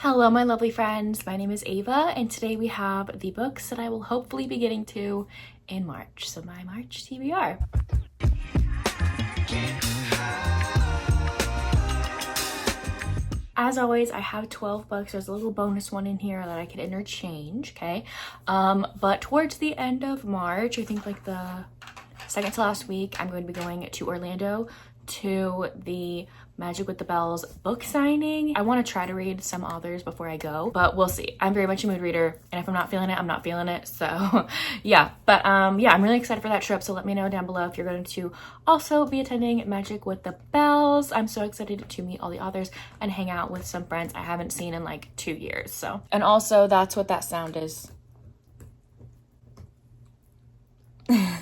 Hello, my lovely friends. My name is Ava, and today we have the books that I will hopefully be getting to in March. So my March TBR. As always, I have 12 books. There's a little bonus one in here that I could interchange, okay? But towards the end of March, I think like the second to last week, I'm going to be going to Orlando to the Magic with the Bells book signing. I want to try to read some authors before I go, but we'll see. I'm very much a mood reader, and if I'm not feeling it, I'm not feeling it. So yeah, but yeah, I'm really excited for that trip. So let me know down below if you're going to also be attending Magic with the Bells. I'm so excited to meet all the authors and hang out with some friends I haven't seen in like 2 years. So, and also that's what that sound is.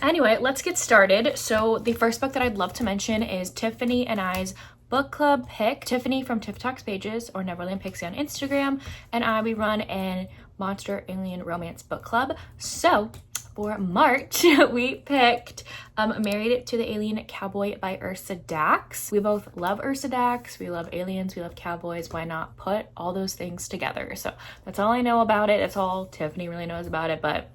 Anyway, let's get started. So the first book that I'd love to mention is Tiffany and I's book club pick. Tiffany from Tiff Talks Pages or Neverland Pixie on Instagram, and I, we run an monster alien romance book club. So for March, we picked Married to the Alien Cowboy by Ursa Dax. We both love Ursa Dax. We love aliens. We love cowboys. Why not put all those things together? So that's all I know about it. That's all Tiffany really knows about it, but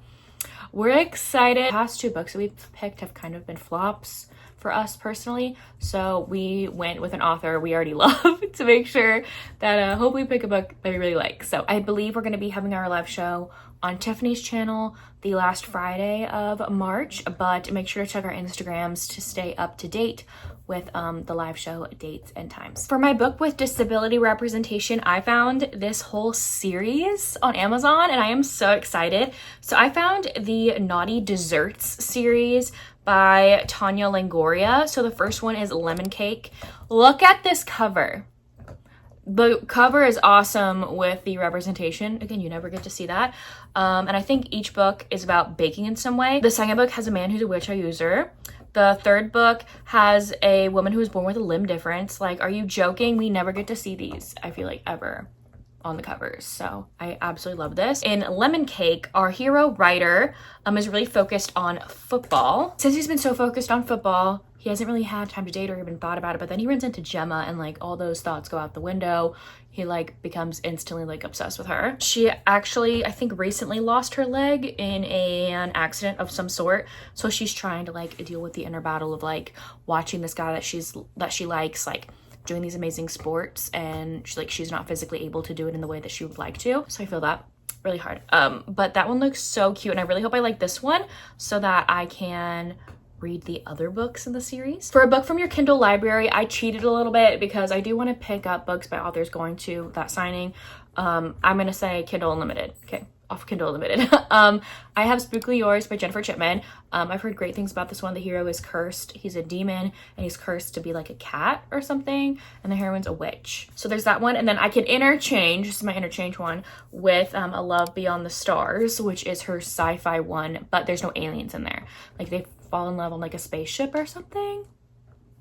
we're excited. The past two books that we've picked have kind of been flops for us personally, so we went with an author we already love to make sure that hopefully we pick a book that we really like. So I believe we're going to be having our live show on Tiffany's channel the last Friday of March, but make sure to check our Instagrams to stay up to date with the live show dates and times. For my book with disability representation, I found this whole series on Amazon and I am so excited. So I found the Naughty Desserts series by Tanya Longoria. So the first one is Lemon Cake. Look at this cover. The cover is awesome with the representation. Again, you never get to see that. And I think each book is about baking in some way. The second book has a man who's a wheelchair user. The third book has a woman who was born with a limb difference. Like, are you joking? We never get to see these, I feel like, ever on the covers. So I absolutely love this. In Lemon Cake, our hero writer is really focused on football. Since he's been so focused on football, he hasn't really had time to date or even thought about it, but then he runs into Gemma and like all those thoughts go out the window. He like becomes instantly like obsessed with her. She actually, I think recently lost her leg in an accident of some sort. So she's trying to like deal with the inner battle of like watching this guy that she likes like doing these amazing sports, and she's not physically able to do it in the way that she would like to. So I feel that really hard. But that one looks so cute, and I really hope I like this one so that I can read the other books in the series. For a book from your Kindle library, I cheated a little bit because I do want to pick up books by authors going to that signing. I'm gonna say Kindle Unlimited. Okay, off Kindle Unlimited. I have Spookily Yours by Jennifer Chipman. I've heard great things about this one. The hero is cursed. He's a demon and he's cursed to be like a cat or something, and the heroine's a witch. So there's that one, and then I can interchange, this is my interchange one, with A Love Beyond the Stars, which is her sci-fi one, but there's no aliens in there. Like they fall in love on like a spaceship or something.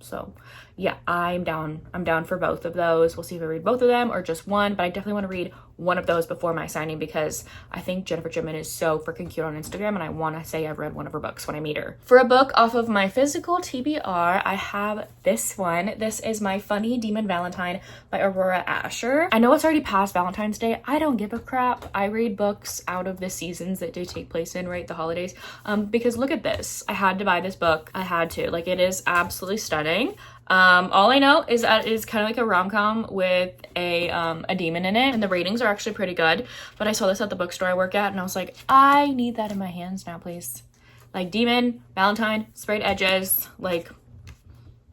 So yeah, I'm down for both of those. We'll see if I read both of them or just one, but I definitely want to read one of those before my signing because I think Jennifer Chipman is so freaking cute on Instagram, and I want to say I've read one of her books when I meet her. For a book off of my physical TBR, I have this one. This is My Funny Demon Valentine by Aurora Asher. I know it's already past Valentine's Day. I don't give a crap. I read books out of the seasons that they take place in, right? The holidays. Because look at this. I had to buy this book. I had to. Like, it is absolutely stunning. All I know is that it's kind of like a rom-com with a demon in it, and the ratings are actually pretty good. But I saw this at the bookstore I work at, and I was like, I need that in my hands now, please. Like, demon, Valentine, sprayed edges, like,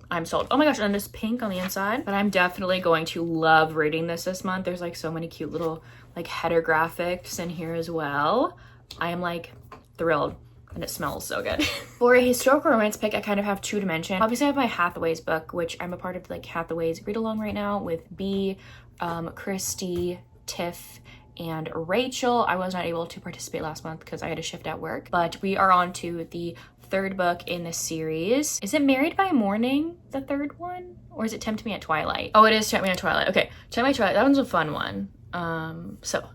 I'm sold. Oh my gosh, and this pink on the inside. But I'm definitely going to love reading this month. There's like so many cute little like header graphics in here as well. I am like thrilled. And it smells so good. For a historical romance pick, I kind of have two to mention. Obviously, I have my Hathaway's book, which I'm a part of like Hathaway's read along right now with B, Christy, Tiff, and Rachel. I was not able to participate last month because I had a shift at work, but we are on to the third book in the series. Is it Married by Morning, the third one? Or is it Tempt Me at Twilight? Oh, it is Tempt Me at Twilight. Okay, Tempt Me at Twilight, that one's a fun one. So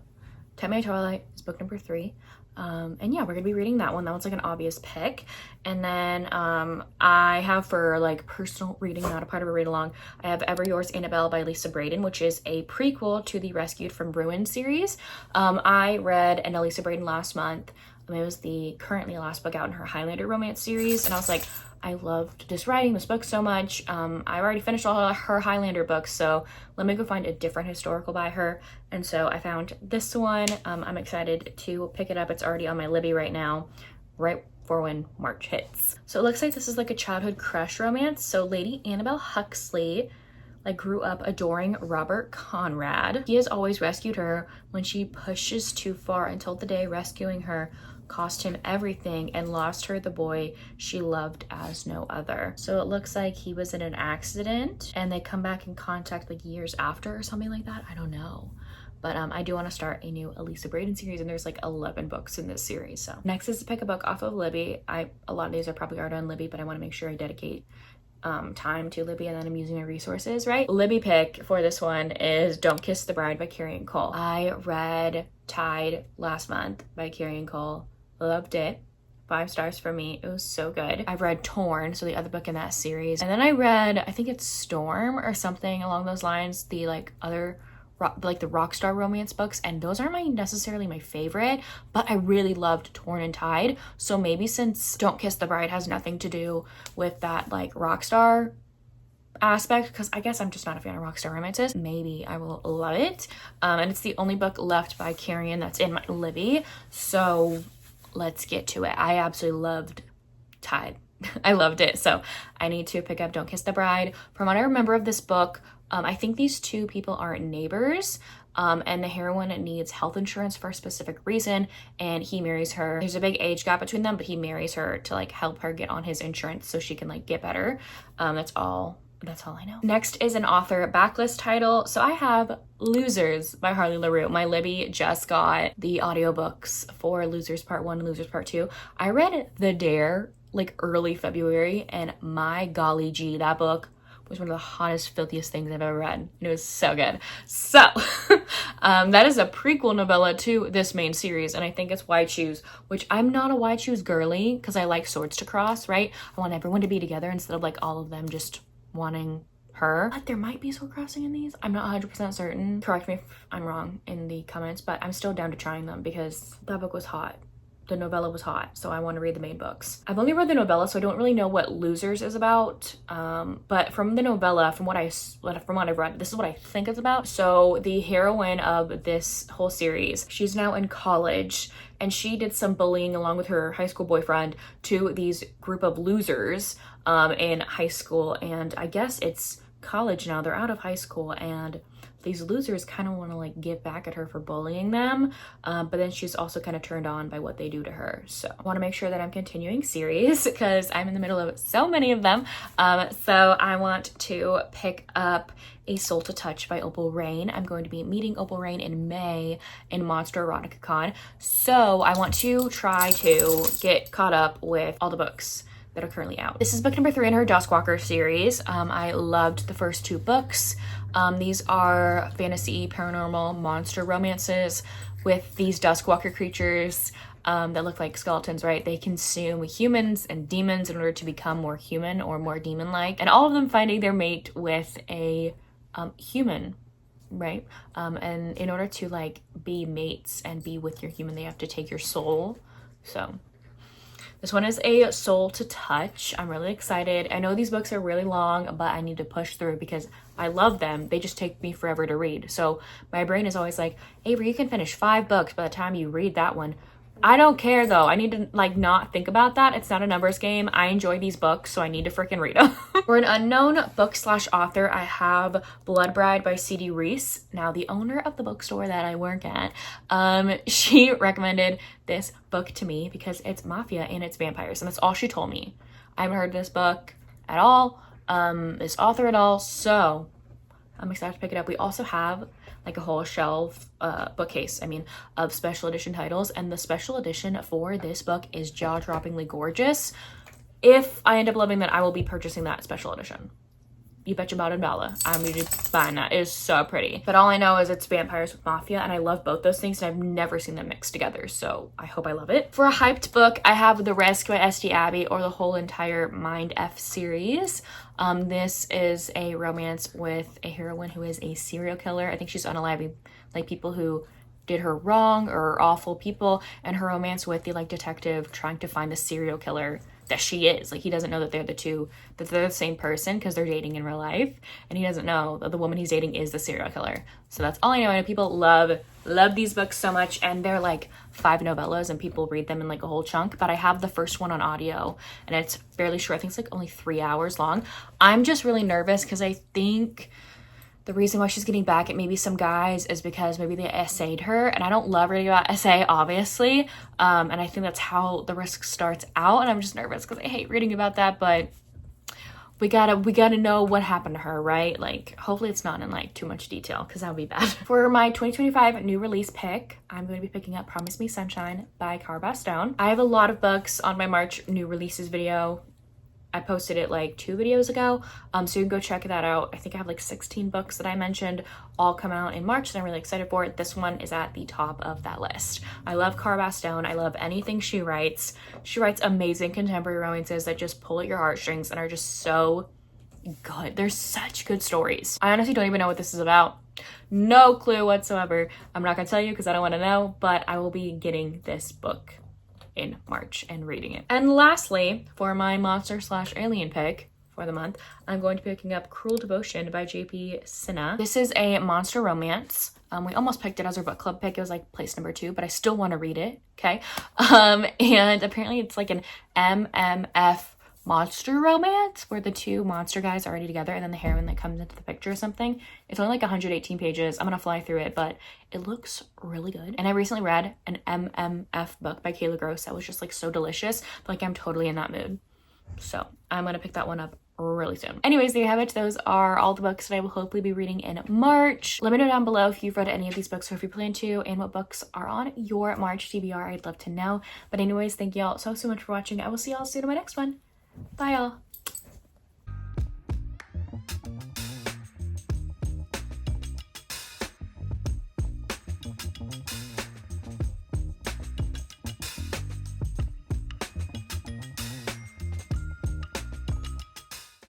Tempt Me at Twilight is book number 3. And yeah, we're gonna be reading that one. That one's like an obvious pick. And then I have, for like personal reading, not a part of a read along, I have Ever Yours Annabelle by Lisa Braden, which is a prequel to the Rescued from Ruin series. I read an Elisa Braden last month. It was the currently last book out in her Highlander romance series, and I was like, I loved this writing, this book so much. I already finished all her Highlander books, so let me go find a different historical by her. And so I found this one. I'm excited to pick it up. It's already on my Libby right now, right for when March hits. So it looks like this is like a childhood crush romance. So Lady Annabelle Huxley like grew up adoring Robert Conrad. He has always rescued her when she pushes too far, until the day rescuing her cost him everything and lost her the boy she loved as no other. So it looks like he was in an accident and they come back in contact like years after or something like that. I don't know. But I do want to start a new Elisa Braden series, and there's like 11 books in this series. So next is to pick a book off of Libby. A lot of these are probably already on Libby, but I want to make sure I dedicate time to Libby, and then I'm using my resources right. Libby pick for this one is Don't Kiss the Bride by Carrie and Cole. I read Tide last month by Carrie and Cole. Loved it. 5 stars for me. It was so good. I've read Torn, so the other book in that series. And then I read, I think it's Storm or something along those lines, the like other like the Rockstar romance books, and those aren't necessarily my favorite, but I really loved Torn and Tide. So maybe since Don't Kiss the Bride has nothing to do with that like Rockstar aspect, because I guess I'm just not a fan of Rockstar romances, maybe I will love it. And it's the only book left by Carrion that's in my Libby, so let's get to it. I absolutely loved Tide. I loved it, so I need to pick up Don't Kiss the Bride. From what I remember of this book, I think these two people are neighbors, and the heroine needs health insurance for a specific reason, and he marries her. There's a big age gap between them, but he marries her to like help her get on his insurance so she can like get better. That's all I know. Next is an author backlist title. So I have Losers by Harley LaRue. My Libby just got the audiobooks for Losers Part 1 and Losers Part 2. I read The Dare like early February, and my golly gee, that book was one of the hottest, filthiest things I've ever read. It was so good. So that is a prequel novella to this main series, and I think it's Why Choose, which I'm not a Why Choose girly because I like swords to cross, right? I want everyone to be together instead of like all of them just wanting her. But there might be sword crossing in these. I'm not 100% certain. Correct me if I'm wrong in the comments, but I'm still down to trying them because that book was hot. The novella was hot, so I want to read the main books. I've only read the novella, so I don't really know what Losers is about. But from the novella, from what I've read, this is what I think it's about. So the heroine of this whole series, she's now in college, and she did some bullying along with her high school boyfriend to these group of losers in high school. And I guess it's college now. They're out of high school, and these losers kind of want to like get back at her for bullying them, but then she's also kind of turned on by what they do to her. So I want to make sure that I'm continuing series because I'm in the middle of so many of them. So I want to pick up A Soul to Touch by Opal Rain. I'm going to be meeting Opal Rain in May in Monster Erotica Con, so I want to try to get caught up with all the books that are currently out. This is book number 3 in her Dusk Walker series. I loved the first 2 books. These are fantasy, paranormal, monster romances with these Duskwalker creatures that look like skeletons, right? They consume humans and demons in order to become more human or more demon-like, and all of them finding their mate with a human, right? And in order to like be mates and be with your human, they have to take your soul. So this one is A Soul to Touch. I'm really excited. I know these books are really long, but I need to push through because I love them. They just take me forever to read. So my brain is always like, Avery, you can finish 5 books by the time you read that one. I don't care though. I need to like not think about that. It's not a numbers game. I enjoy these books, so I need to freaking read them. For an unknown book/author, I have Blood Bride by C.D. Reese. Now, the owner of the bookstore that I work at, she recommended this book to me because it's mafia and it's vampires, and that's all she told me. I haven't heard this book at all, this author at all, so I'm excited to pick it up. We also have like a whole shelf, bookcase, of special edition titles, and the special edition for this book is jaw-droppingly gorgeous. If I end up loving that, I will be purchasing that special edition. you bet your bottom dollar I'm gonna be buying that. It is so pretty. But all I know is it's vampires with mafia, and I love both those things, and I've never seen them mixed together, so I hope I love it. For a hyped book, I have The Risk by S.D. Abbey, or the whole entire Mind F series. This is a romance with a heroine who is a serial killer. I think she's unaliving like people who did her wrong or awful people, and her romance with the like detective trying to find the serial killer that she is. Like, he doesn't know that they're the same person because they're dating in real life, and he doesn't know that the woman he's dating is the serial killer. So that's all I know. And people love these books so much, and they're like 5 novellas and people read them in like a whole chunk. But I have the first one on audio, and it's fairly short. I think it's like only 3 hours long. I'm just really nervous because I think the reason why she's getting back at maybe some guys is because maybe they essayed her, and I don't love reading about essay, obviously, and I think that's how The Risk starts out, and I'm just nervous because I hate reading about that, but we gotta know what happened to her, right? Like, hopefully it's not in like too much detail because that would be bad. For my 2025 new release pick, I'm going to be picking up Promise Me Sunshine by Cara Stone. I have a lot of books on my March new releases video. I posted it like 2 videos ago, so you can go check that out. I think I have like 16 books that I mentioned all come out in March, and I'm really excited for it. This one is at the top of that list. I love Cara Stone. I love anything she writes. She writes amazing contemporary romances that just pull at your heartstrings and are just so good. They're such good stories. I honestly don't even know what this is about. No clue whatsoever. I'm not gonna tell you because I don't want to know, but I will be getting this book in March and reading it. And lastly, for my monster/alien pick for the month, I'm going to be picking up Cruel Devotion by J.P. Sinha. This is a monster romance. We almost picked it as our book club pick. It was like place number 2, but I still want to read it, okay? And apparently it's like an MMF monster romance where the 2 monster guys are already together and then the heroine that comes into the picture or something. It's only like 118 pages. I'm gonna fly through it, but it looks really good. And I recently read an MMF book by Kayla Gross that was just like so delicious. Like, I'm totally in that mood. So I'm gonna pick that one up really soon. Anyways, there you have it. Those are all the books that I will hopefully be reading in March. Let me know down below if you've read any of these books or if you plan to, and what books are on your March TBR. I'd love to know. But anyways, thank you all so much for watching. I will see y'all soon in my next one. Bye, y'all.